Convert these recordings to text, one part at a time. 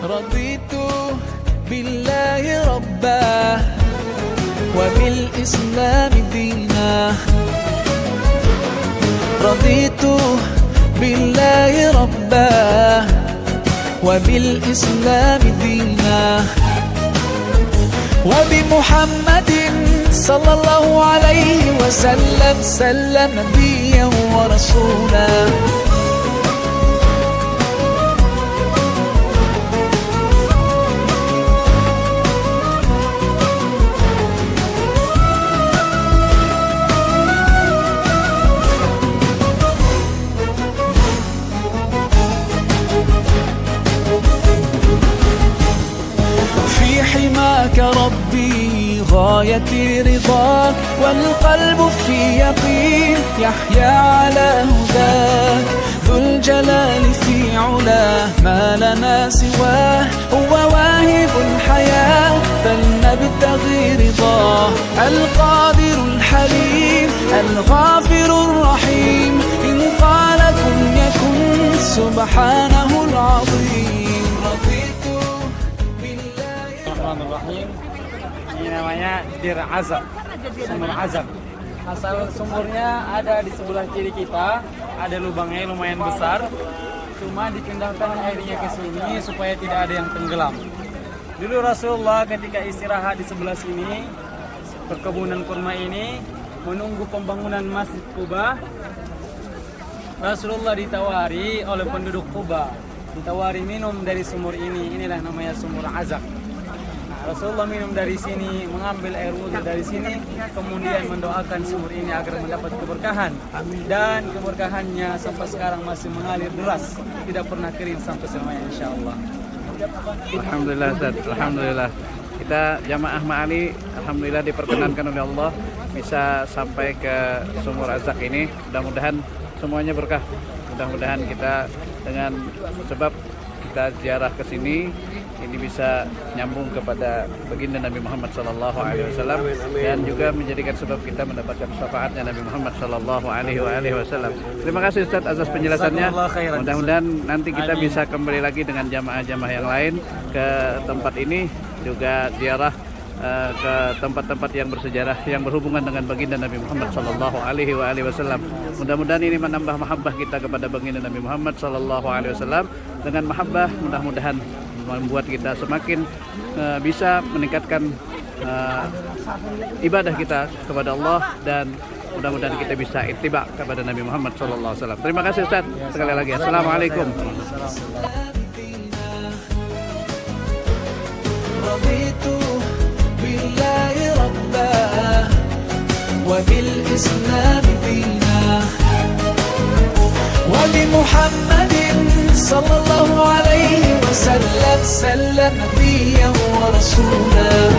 Raditu billahi rabbah wa bil islami dinah. Raditu billahi rabbah wa bil islami dinah wa bi Muhammadin sallallahu alaihi wasallam sallam nabiyyan wa rasulah. حماك ربي غايتي رضاك والقلب في يقين يحيا على هداك ذو الجلال في علاه ما لنا سواه هو واهب الحياة فلنبتغي رضاه القادر الحليم الغافر الرحيم إن قال كن يكن سبحانه العظيم. Bismillahirrahmanirrahim. Ini namanya Dir Azab, sumur azab. Asal sumurnya ada di sebelah kiri kita, ada lubangnya lumayan besar. Cuma dipindahkan airnya ke sini supaya tidak ada yang tenggelam. Dulu Rasulullah ketika istirahat di sebelah sini, perkebunan kurma ini, menunggu pembangunan Masjid Quba, Rasulullah ditawari oleh penduduk Quba, ditawari minum dari sumur ini. Inilah namanya sumur azab. Rasulullah minum dari sini, mengambil air wudhu dari sini, kemudian mendoakan sumur ini agar mendapat keberkahan. Dan keberkahannya sampai sekarang masih mengalir deras, tidak pernah kering sampai selamanya insyaallah. Alhamdulillah Ustaz, alhamdulillah. Kita jamaah Ma'ali, alhamdulillah diperkenankan oleh Allah bisa sampai ke sumur azak ini. Mudah-mudahan semuanya berkah. Mudah-mudahan kita dengan sebab kita ziarah ke sini ini bisa nyambung kepada baginda Nabi Muhammad sallallahu alaihi wasallam dan juga menjadikan sebab kita mendapatkan syafaatnya Nabi Muhammad sallallahu alaihi wasallam. Terima kasih Ustaz atas penjelasannya. Mudah-mudahan nanti kita bisa kembali lagi dengan jamaah-jamaah yang lain ke tempat ini, juga ziarah ke tempat-tempat yang bersejarah yang berhubungan dengan baginda Nabi Muhammad sallallahu alaihi wasallam. Mudah-mudahan ini menambah mahabbah kita kepada baginda Nabi Muhammad sallallahu alaihi wasallam. Dengan mahabbah mudah-mudahan membuat kita semakin bisa meningkatkan ibadah kita kepada Allah dan mudah-mudahan kita bisa ittiba kepada Nabi Muhammad sallallahu alaihi wasallam. Terima kasih Ustaz sekali lagi. Assalamualaikum. Raditu billahi rabbah wa bil islam dinah wa bi Muhammadin sallallahu alaihi wasallam sallam nabiyyan wa rasulah.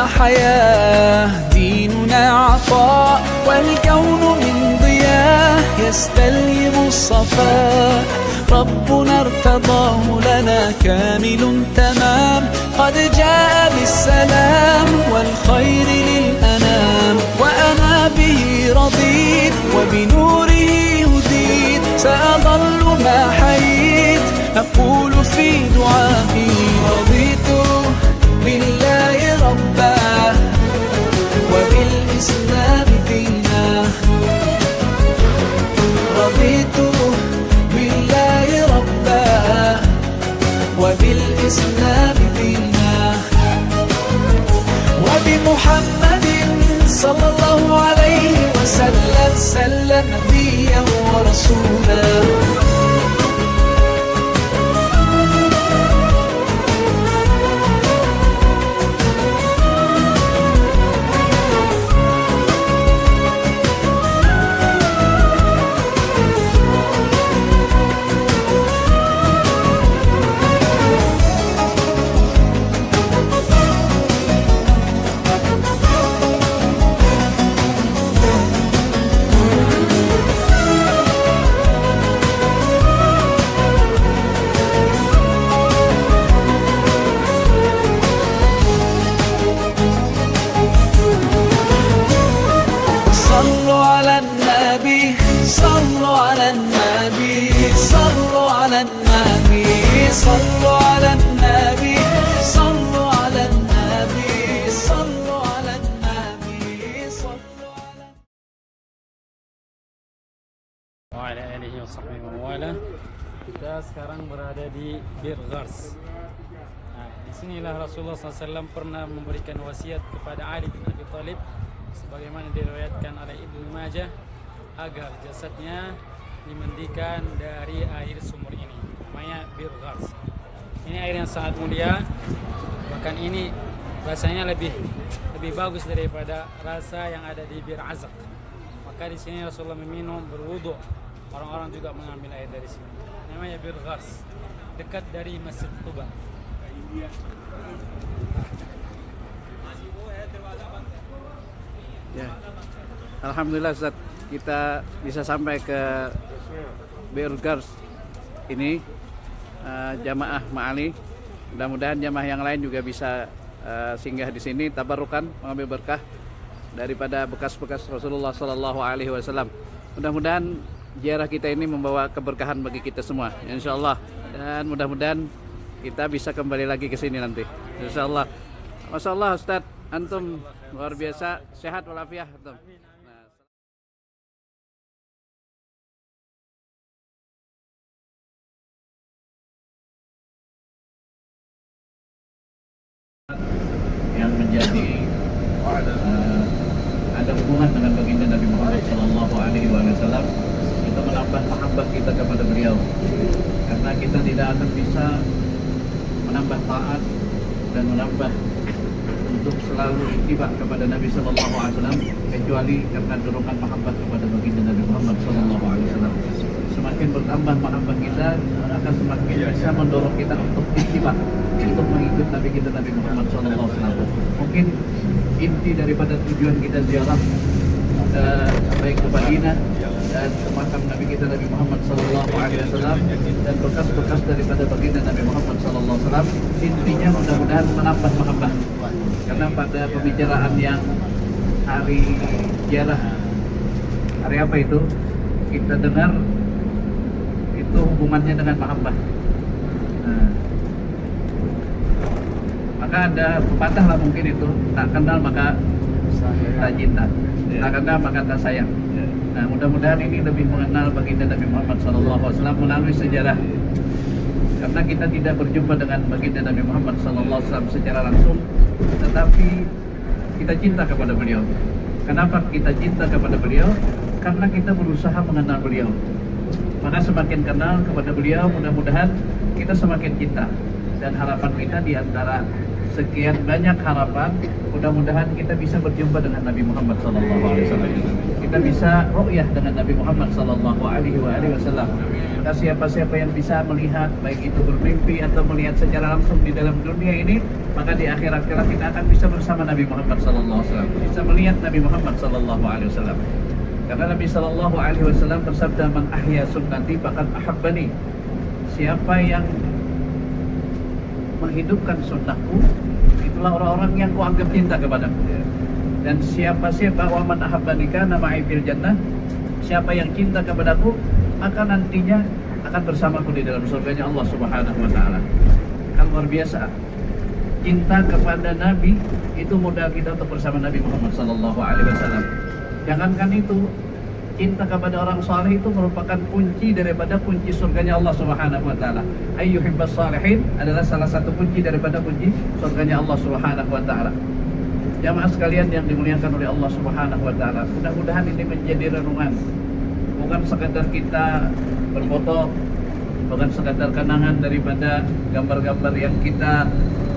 حياة ديننا عطاء والكون من ضياء يستلهم الصفاء ربنا ارتضاه لنا كامل تمام قد جاء بالسلام والخير للأنام وأنا به رضيت وبنوره هديت سأظل ما حييت أقول في دعائي رضيت بالله ربا وبالإسلام دينا رضيت بالله ربا وبالإسلام دينا وبمحمد صلى الله عليه وسلم سلم نبيا ورسولا. صلوا على النبي صلوا على النبي صلوا على النبي صلوا على النبي صلوا على النبي صلوا على Wa'ala alihi wa sahbihi wa wala. Kita sekarang berada di Bir Ghars. Nah, disinilah Rasulullah SAW pernah memberikan wasiat kepada Ali bin Abi Thalib, sebagaimana diriwayatkan oleh Ibnu Majah, agar jasadnya dimandikan dari air sumur ini, namanya Bir Ghars. Ini air yang sangat mulia, bahkan ini rasanya lebih bagus daripada rasa yang ada di Bir Azaq. Maka di sini Rasulullah meminum, berwudu. Orang-orang juga mengambil air dari sini. Namanya Bir Ghars, dekat dari Masjid Quba. Ya. Alhamdulillah Ustaz, kita bisa sampai ke Bir Ghars ini, jamaah Ma'ali. Mudah-mudahan jamaah yang lain juga bisa singgah di sini, tabarukan, mengambil berkah daripada bekas-bekas Rasulullah Sallallahu Alaihi Wasallam. Mudah-mudahan ziarah kita ini membawa keberkahan bagi kita semua, insyaallah. Dan mudah-mudahan kita bisa kembali lagi ke sini nanti, insyaallah. Masyaallah Ustaz, antum luar biasa, sehat walafiat antum. Yang menjadi ada hubungan dengan baginda Nabi Muhammad Sallallahu Alaihi Wasallam, kita menambah mahabbah kita kepada beliau, karena kita tidak akan bisa menambah taat dan menambah untuk selalu ittiba kepada Nabi Sallallahu Alaihi Wasallam kecuali karena dorongan mahabbah kepada baginda Nabi Muhammad Sallallahu Alaihi Wasallam. Semakin bertambah mahabbah kita, akan semakin bisa mendorong kita untuk ittiba, untuk mengikut Nabi kita Nabi Muhammad Sallallahu Alaihi Wasallam. Mungkin inti daripada tujuan kita ziarah baik ke Madinah dan ke makam Nabi kita Nabi Muhammad Sallallahu Alaihi Wasallam dan bekas-bekas daripada baginda Nabi Muhammad Sallallahu Alaihi Wasallam, intinya mudah-mudahan menambah mahabbah. Karena pada pembicaraan yang hari ziarah, hari apa itu, kita dengar itu hubungannya dengan mahabbah. Maka ada pepatah lah mungkin itu, tak kenal maka tak cinta, tak kenal maka tak sayang. Nah, mudah-mudahan ini lebih mengenal baginda Nabi Muhammad SAW melalui sejarah. Karena kita tidak berjumpa dengan baginda Nabi Muhammad SAW secara langsung, tetapi kita cinta kepada beliau. Kenapa kita cinta kepada beliau? Karena kita berusaha mengenal beliau. Maka semakin kenal kepada beliau, mudah-mudahan kita semakin cinta. Dan harapan kita di antara sekian banyak harapan, mudah-mudahan kita bisa berjumpa dengan Nabi Muhammad SAW. Kita bisa ru'yah dengan Nabi Muhammad SAW. Maka siapa-siapa yang bisa melihat, baik itu bermimpi atau melihat secara langsung di dalam dunia ini, maka di akhirat kelak kita akan bisa bersama Nabi Muhammad SAW, bisa melihat Nabi Muhammad SAW. Karena Nabi SAW bersabda, "Man ahya sunnati faqad ahabbani." Siapa yang menghidupkan sunnahku, itulah orang-orang yang kuanggap cinta kepadaku. Dan siapa-siapa wa man ahabbani kana ma'i fil jannah, siapa yang cinta kepadaku akan nantinya akan bersamaku di dalam surganya Allah Subhanahu wa taala. Kan luar biasa. Cinta kepada Nabi itu modal kita untuk bersama Nabi Muhammad sallallahu alaihi wasallam. Jangankan itu, cinta kepada orang saleh itu merupakan kunci daripada kunci surganya Allah Subhanahu wa taala. Ayyuhibbas salihin adalah salah satu kunci daripada kunci surganya Allah Subhanahu wa taala. Jamaah sekalian yang dimuliakan oleh Allah Subhanahu wa taala, mudah-mudahan ini menjadi renungan. Bukan sekadar kita berfoto, bukan sekadar kenangan daripada gambar-gambar yang kita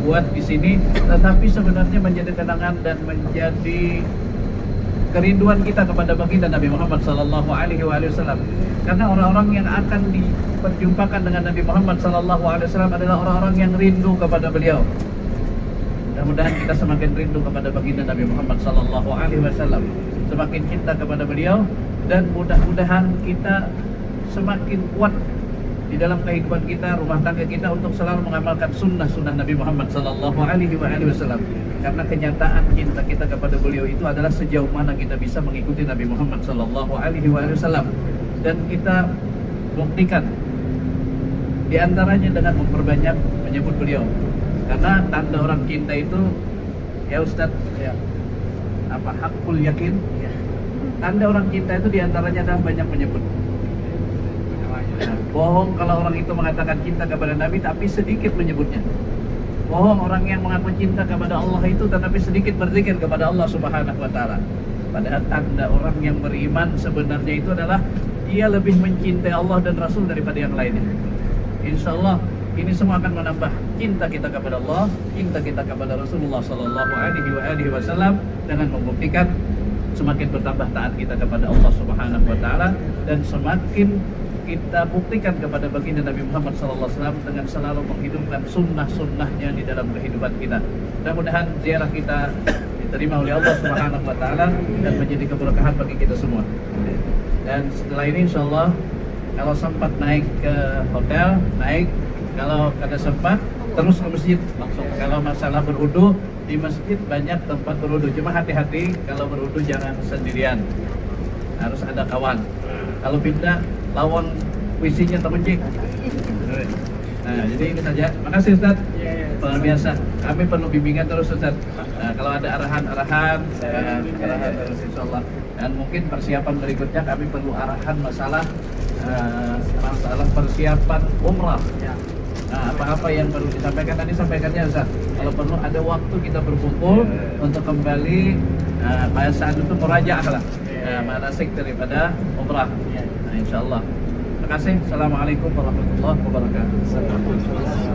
buat di sini, tetapi sebenarnya menjadi kenangan dan menjadi kerinduan kita kepada baginda Nabi Muhammad sallallahu alaihi wasallam. Karena orang-orang yang akan diperjumpakan dengan Nabi Muhammad sallallahu alaihi wasallam adalah orang-orang yang rindu kepada beliau. Mudah-mudahan kita semakin rindu kepada baginda Nabi Muhammad sallallahu alaihi wasallam, semakin cinta kepada beliau, dan mudah-mudahan kita semakin kuat di dalam kehidupan kita, rumah tangga kita, untuk selalu mengamalkan sunnah-sunnah Nabi Muhammad sallallahu alaihi wasallam. Karena kenyataan cinta kita kepada beliau itu adalah sejauh mana kita bisa mengikuti Nabi Muhammad sallallahu alaihi wasallam. dan kita buktikan di antaranya dengan memperbanyak menyebut beliau. Karena tanda orang cinta itu ya Ustadz, Ya. apa hakul yakin? Ya. Tanda orang cinta itu di antaranya adalah banyak menyebut. Bohong kalau orang itu mengatakan cinta kepada Nabi tapi sedikit menyebutnya. Bohong orang yang mengaku cinta kepada Allah itu tetapi sedikit berzikir kepada Allah Subhanahu wa taala. Padahal tanda orang yang beriman sebenarnya itu adalah dia lebih mencintai Allah dan Rasul daripada yang lainnya. Insya Allah ini semua akan menambah cinta kita kepada Allah, cinta kita kepada Rasulullah Sallallahu Alaihi Wasallam dengan membuktikan semakin bertambah taat kita kepada Allah Subhanahu Wa Taala dan semakin kita buktikan kepada baginda Nabi Muhammad SAW dengan selalu menghidupkan sunnah-sunnahnya di dalam kehidupan kita. Mudah-mudahan ziarah kita diterima oleh Allah Subhanahu Wa Taala dan menjadi keberkahan bagi kita semua. Dan setelah ini insya Allah kalau sempat naik ke hotel, naik. Kalau kada sempat terus ke masjid langsung. Kalau masalah berwudu di masjid banyak tempat berwudu. Cuma hati-hati kalau berwudu jangan sendirian. Harus ada kawan. Kalau pindah lawan WC-nya terkunci. Nah, jadi ini saja. Makasih Ustaz. Luar biasa. Kami perlu bimbingan terus Ustaz. Nah, kalau ada arahan terus insyaallah. Dan mungkin persiapan berikutnya kami perlu arahan masalah persiapan umrah. Nah, apa-apa yang perlu disampaikan tadi sampaikannya Ustaz. Kalau perlu ada waktu kita berkumpul untuk kembali bahasa itu merajaah lah manasik daripada umrah. Nah, insyaallah. Terima kasih. Assalamualaikum warahmatullahi wabarakatuh.